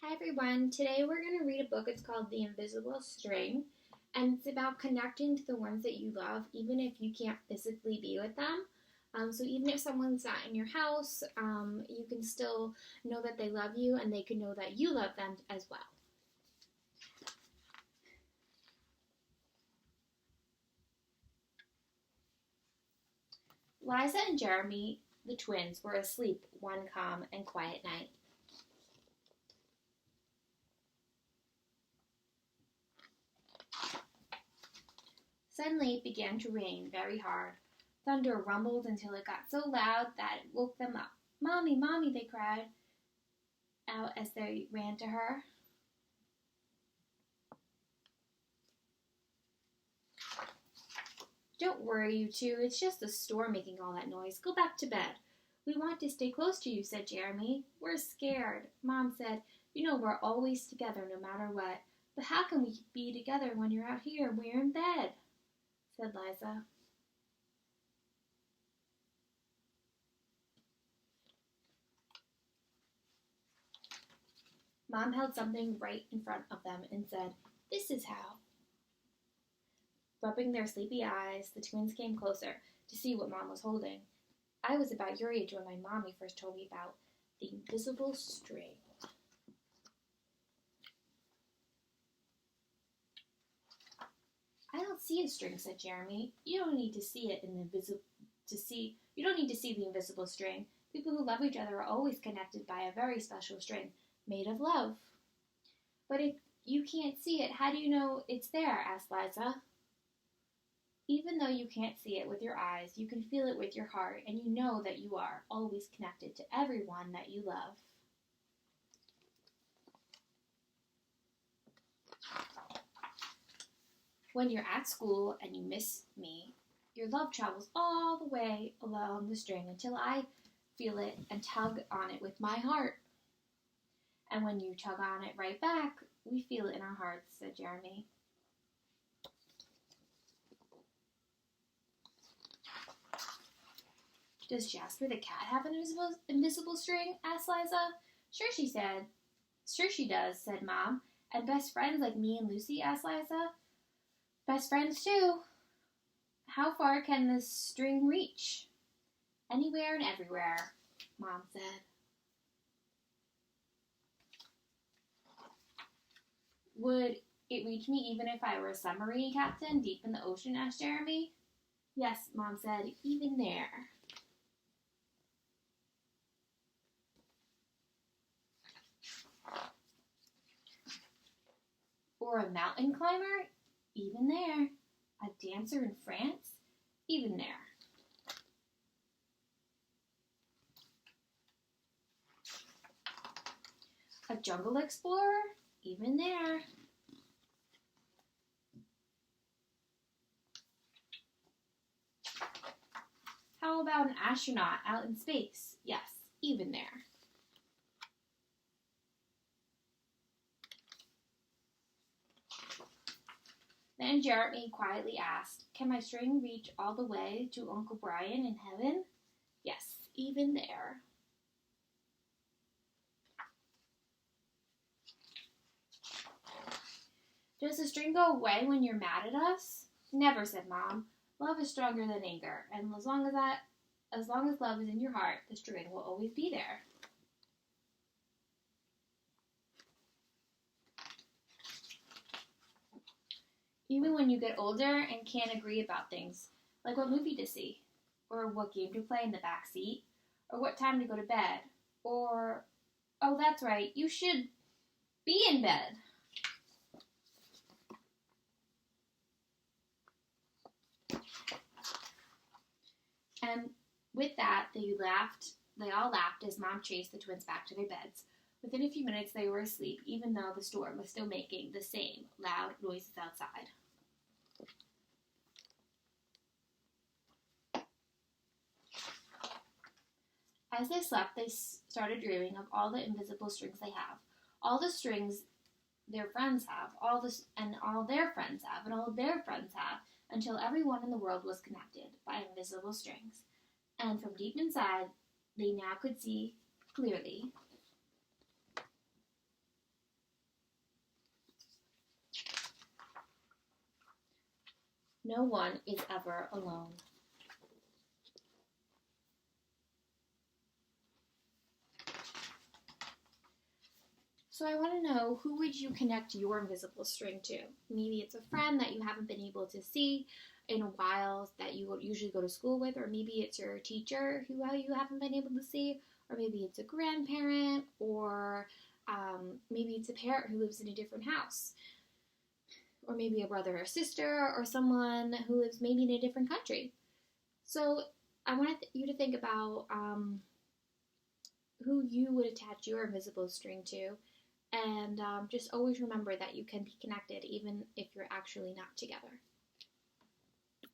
Hi everyone. Today we're going to read a book. It's called The Invisible String, and it's about connecting to the ones that you love, even if you can't physically be with them. So even if someone's not in your house, you can still know that they love you, and they can know that you love them as well. Liza and Jeremy, the twins, were asleep one calm and quiet night. Suddenly it began to rain very hard. Thunder rumbled until it got so loud that it woke them up. "Mommy, Mommy," they cried out as they ran to her. "Don't worry, you two. It's just the storm making all that noise. Go back to bed." "We want to stay close to you," said Jeremy. "We're scared." Mom said, "You know we're always together no matter what. But how can we be together when you're out here and we're in bed?" said Liza. Mom held something right in front of them and said, "This is how." Rubbing their sleepy eyes, the twins came closer to see what Mom was holding. I was about your age when my mommy first told me about the invisible string. "I don't see a string," said Jeremy. "You don't need to see it in the You don't need to see the invisible string. People who love each other are always connected by a very special string made of love." "But if you can't see it, how do you know it's there?" asked Liza. "Even though you can't see it with your eyes, you can feel it with your heart, and you know that you are always connected to everyone that you love." "When you're at school and you miss me, your love travels all the way along the string until I feel it and tug on it with my heart. And when you tug on it right back, we feel it in our hearts," said Jeremy. "Does Jasper the cat have an invisible string?" asked Liza. Sure she does," said Mom. "And best friends like me and Lucy?" asked Liza. "Best friends too." "How far can the string reach?" "Anywhere and everywhere," Mom said. "Would it reach me even if I were a submarine captain deep in the ocean?" asked Jeremy. "Yes," Mom said, "even there." "Or a mountain climber?" "Even there." "A dancer in France?" "Even there." "A jungle explorer?" "Even there." "How about an astronaut out in space?" "Yes, even there." Then Jeremy quietly asked, "Can my string reach all the way to Uncle Brian in heaven?" "Yes, even there." "Does the string go away when you're mad at us?" "Never," said Mom. "Love is stronger than anger, and as long as love is in your heart, the string will always be there." "Even when you get older and can't agree about things, like what movie to see, or what game to play in the back seat, or what time to go to bed, or, oh, that's right, you should be in bed." And with that, they all laughed as Mom chased the twins back to their beds. Within a few minutes, they were asleep, even though the storm was still making the same loud noises outside. As they slept, they started dreaming of all the invisible strings they have, all the strings their friends have, all their friends have, and all their friends have, until everyone in the world was connected by invisible strings. And from deep inside, they now could see clearly No one is ever alone. So I want to know, who would you connect your invisible string to? Maybe it's a friend that you haven't been able to see in a while that you usually go to school with, or maybe it's your teacher who you haven't been able to see, or maybe it's a grandparent, or maybe it's a parent who lives in a different house, or maybe a brother or sister, or someone who lives maybe in a different country. So I want you to think about who you would attach your invisible string to, and just always remember that you can be connected even if you're actually not together.